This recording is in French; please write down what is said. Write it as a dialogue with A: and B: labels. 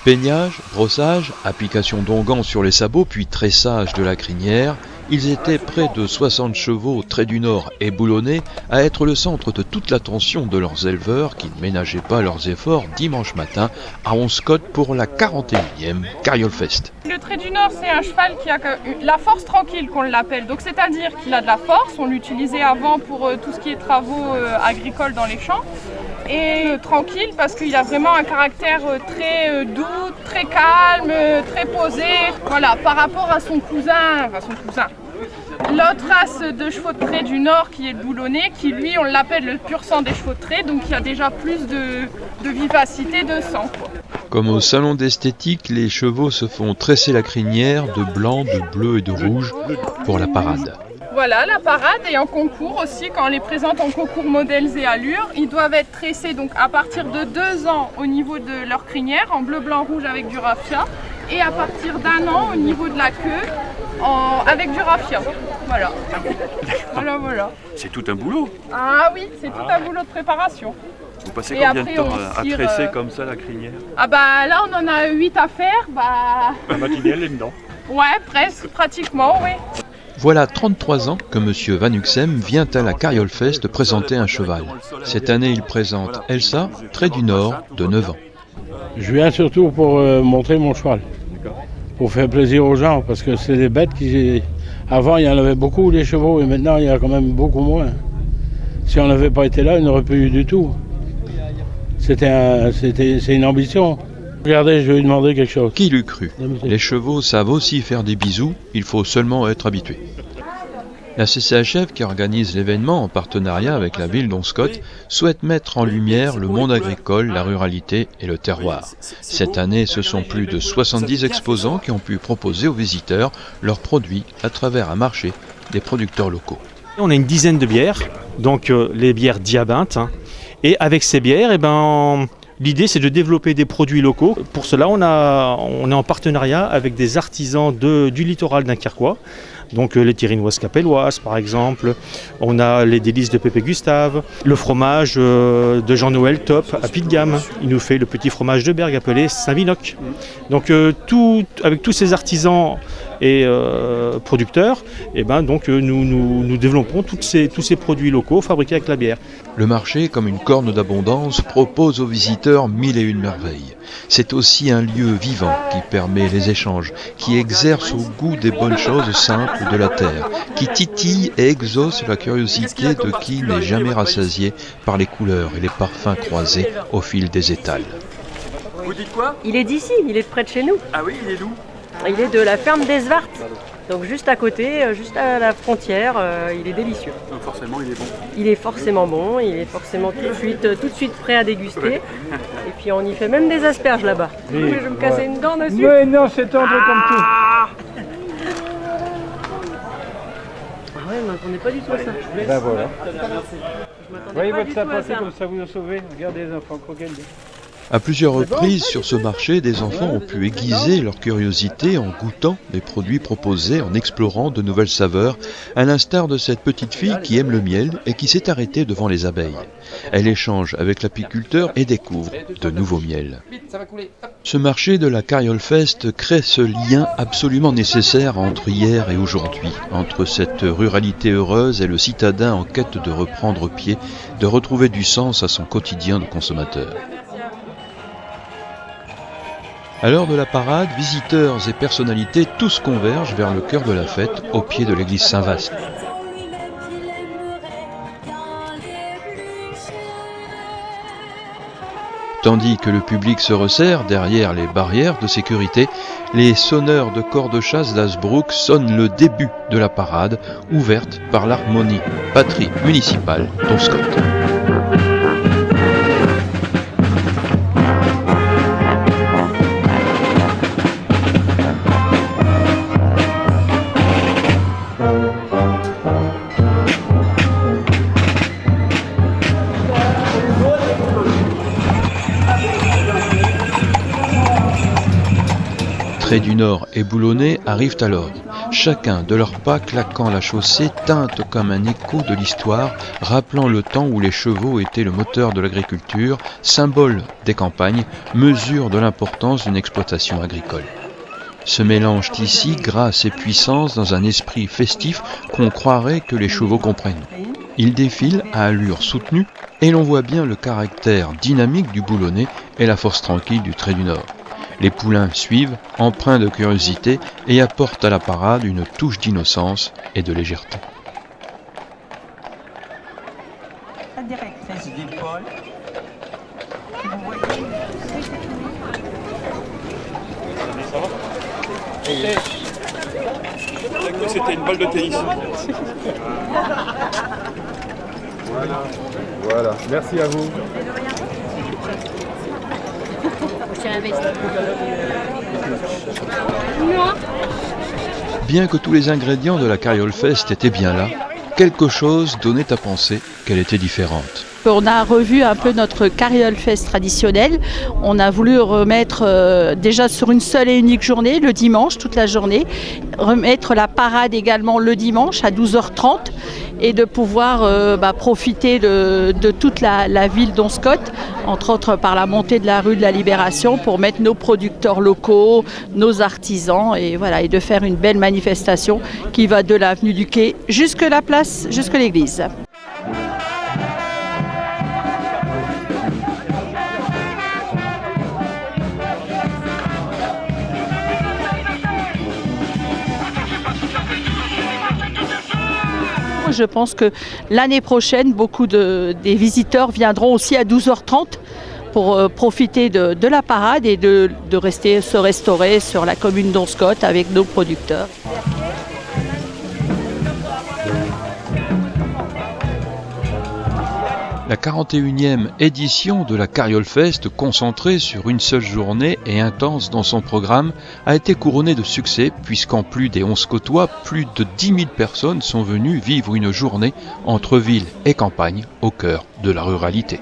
A: Peignage, brossage, application d'onguents sur les sabots puis tressage de la crinière, ils étaient près de 60 chevaux Trait du Nord et Boulonnais à être le centre de toute l'attention de leurs éleveurs qui ne ménageaient pas leurs efforts dimanche matin à Onscott pour la 41e Carriole Fest.
B: Le Trait du Nord, c'est un cheval qui a la force tranquille qu'on l'appelle, donc c'est-à-dire qu'il a de la force, on l'utilisait avant pour tout ce qui est travaux agricoles dans les champs, et tranquille parce qu'il a vraiment un caractère très doux, très calme, très posé, voilà, par rapport à son cousin. L'autre race de chevaux de trait du Nord qui est le Boulonnais, qui lui on l'appelle le pur sang des chevaux de trait, donc il y a déjà plus de vivacité, de sang, quoi.
A: Comme au salon d'esthétique, les chevaux se font tresser la crinière de blanc, de bleu et de rouge pour la parade.
B: Voilà, la parade et en concours aussi, quand on les présente en concours modèles et allures, ils doivent être tressés donc à partir de 2 ans au niveau de leur crinière, en bleu, blanc, rouge avec du raffia, et à partir d'1 an au niveau de la queue, avec du raffia. Voilà. Voilà.
C: C'est tout un boulot.
B: Ah oui, c'est tout un boulot de préparation.
C: Vous passez
B: Et
C: combien
B: après,
C: de temps
B: on
C: à
B: tire,
C: tresser comme ça la crinière?
B: Ah bah là on en a 8 à faire,
C: La matinée elle est dedans.
B: Ouais, presque, pratiquement, oui.
A: Voilà 33 ans que M. Van Uxem vient à la Carriole Fest présenter un cheval. Cette année, il présente Elsa, Trait du Nord, de 9 ans.
D: Je viens surtout pour montrer mon cheval, pour faire plaisir aux gens, parce que c'est des bêtes qui... Avant, il y en avait beaucoup, les chevaux, et maintenant, il y en a quand même beaucoup moins. Si on n'avait pas été là, il n'y aurait plus eu du tout. C'est une ambition. Regardez, je vais lui demander quelque chose.
A: Qui l'eût cru? Les chevaux savent aussi faire des bisous, il faut seulement être habitué. La CCHF, qui organise l'événement en partenariat avec la ville d'Onscott, souhaite mettre en lumière le monde agricole, la ruralité et le terroir. Cette année, ce sont plus de 70 exposants qui ont pu proposer aux visiteurs leurs produits à travers un marché des producteurs locaux.
E: On a une dizaine de bières, donc les bières Diabinthe, et avec ces bières, l'idée c'est de développer des produits locaux. Pour cela, on est en partenariat avec des artisans du littoral dunkerquois. Donc les terrinoises capelloises par exemple, on a les délices de Pépé Gustave, le fromage de Jean-Noël Top à pied de gamme. Il nous fait le petit fromage de Bergue appelé Saint-Vinoc. Donc avec tous ces artisans et producteurs, nous développons tous ces produits locaux fabriqués avec la bière.
A: Le marché, comme une corne d'abondance, propose aux visiteurs 1001 merveilles. C'est aussi un lieu vivant qui permet les échanges, qui exerce au goût des bonnes choses simples de la terre, qui titille et exauce la curiosité de qui n'est jamais rassasié par les couleurs et les parfums croisés au fil des étals.
C: Vous dites quoi?
F: Il est d'ici, il est de près de chez nous.
C: Ah oui, il est d'où?
F: Il est de la ferme d'Esvart, donc juste à côté, juste à la frontière, il est délicieux.
C: Donc forcément il est bon.
F: Il est forcément bon, il est forcément tout de suite prêt à déguster.
C: Ouais.
F: Et puis on y fait même des asperges là-bas.
D: Oui,
F: Je vais me casser une dent dessus.
D: Mais non, c'est tendre comme tout.
F: Ah ouais, on n'attendait pas du tout à ça.
D: Ben voilà.
F: Je m'attendais
D: Voyez
F: pas
D: votre
F: du tout à
D: sympathie
F: ça.
D: comme ça vous sauvez. Regardez les enfants croquer.
A: À plusieurs reprises sur ce marché, des enfants ont pu aiguiser leur curiosité en goûtant les produits proposés, en explorant de nouvelles saveurs, à l'instar de cette petite fille qui aime le miel et qui s'est arrêtée devant les abeilles. Elle échange avec l'apiculteur et découvre de nouveaux miels. Ce marché de la Carriole Fest crée ce lien absolument nécessaire entre hier et aujourd'hui, entre cette ruralité heureuse et le citadin en quête de reprendre pied, de retrouver du sens à son quotidien de consommateur. À l'heure de la parade, visiteurs et personnalités, tous convergent vers le cœur de la fête, au pied de l'église Saint-Vaast. Tandis que le public se resserre derrière les barrières de sécurité, les sonneurs de corps de chasse d'Hazebrouck sonnent le début de la parade, ouverte par l'harmonie patrie municipale d'Onscott. Trait du Nord et Boulonnais arrivent alors. chacun de leurs pas claquant la chaussée teinte comme un écho de l'histoire, rappelant le temps où les chevaux étaient le moteur de l'agriculture, symbole des campagnes, mesure de l'importance d'une exploitation agricole. Se mélangent ici grâce et puissance dans un esprit festif qu'on croirait que les chevaux comprennent. Ils défilent à allure soutenue et l'on voit bien le caractère dynamique du boulonnais et la force tranquille du trait du Nord. Les poulains suivent, empreints de curiosité, et apportent à la parade une touche d'innocence et de légèreté.
G: La directrice du pôle.
C: C'était une balle de tennis.
H: Voilà, merci à vous.
A: Bien que tous les ingrédients de la Carriole Fest étaient bien là, quelque chose donnait à penser qu'elle était différente.
I: On a revu un peu notre Carriole Fest traditionnelle. On a voulu remettre déjà sur une seule et unique journée, le dimanche, toute la journée, remettre la parade également le dimanche à 12h30 et de pouvoir profiter de toute la ville d'Onscott, entre autres par la montée de la rue de la Libération, pour mettre nos producteurs locaux, nos artisans et voilà, et de faire une belle manifestation qui va de l'avenue du Quai jusque la place, jusque l'église. Je pense que l'année prochaine, beaucoup des visiteurs viendront aussi à 12h30 pour profiter de la parade et de rester se restaurer sur la commune d'Onscott avec nos producteurs.
A: La 41e édition de la Carriole Fest, concentrée sur une seule journée et intense dans son programme, a été couronnée de succès puisqu'en plus des Onscottois, plus de 10 000 personnes sont venues vivre une journée entre ville et campagne au cœur de la ruralité.